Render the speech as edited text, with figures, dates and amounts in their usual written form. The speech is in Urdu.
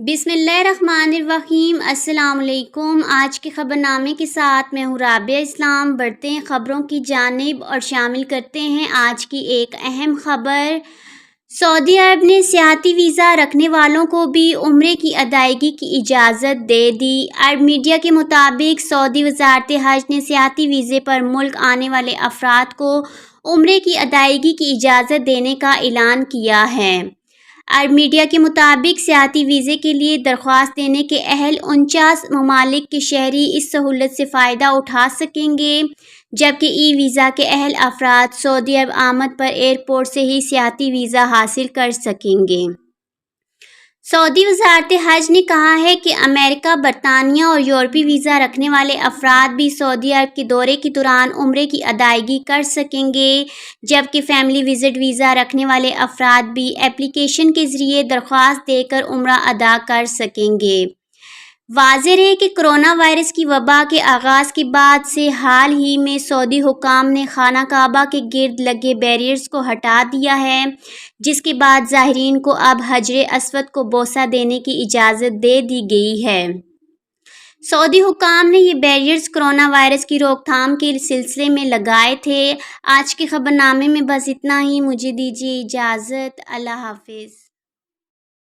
بسم اللہ الرحمن الرحیم۔ السلام علیکم۔ آج کے خبر نامے کے ساتھ میں ہوں رابعہ اسلام۔ بڑھتے ہیں خبروں کی جانب اور شامل کرتے ہیں آج کی ایک اہم خبر۔ سعودی عرب نے سیاحتی ویزا رکھنے والوں کو بھی عمرے کی ادائیگی کی اجازت دے دی۔ عرب میڈیا کے مطابق سعودی وزارت حج نے سیاحتی ویزے پر ملک آنے والے افراد کو عمرے کی ادائیگی کی اجازت دینے کا اعلان کیا ہے۔ عرب میڈیا کے مطابق سیاحتی ویزے کے لیے درخواست دینے کے اہل 49 ممالک کے شہری اس سہولت سے فائدہ اٹھا سکیں گے، جبکہ ای ویزا کے اہل افراد سعودی عرب آمد پر ایئرپورٹ سے ہی سیاحتی ویزا حاصل کر سکیں گے۔ سعودی وزارت حج نے کہا ہے کہ امریکہ، برطانیہ اور یورپی ویزا رکھنے والے افراد بھی سعودی عرب کے دورے کے دوران عمرے کی ادائیگی کر سکیں گے، جبکہ فیملی وزٹ ویزا رکھنے والے افراد بھی اپلیکیشن کے ذریعے درخواست دے کر عمرہ ادا کر سکیں گے۔ واضح رہے کہ کرونا وائرس کی وبا کے آغاز کے بعد سے حال ہی میں سعودی حکام نے خانہ کعبہ کے گرد لگے بیریئرز کو ہٹا دیا ہے، جس کے بعد زائرین کو اب حجر اسود کو بوسہ دینے کی اجازت دے دی گئی ہے۔ سعودی حکام نے یہ بیریئرز کرونا وائرس کی روک تھام کے سلسلے میں لگائے تھے۔ آج کے خبر نامے میں بس اتنا ہی۔ مجھے دیجیے اجازت۔ اللہ حافظ۔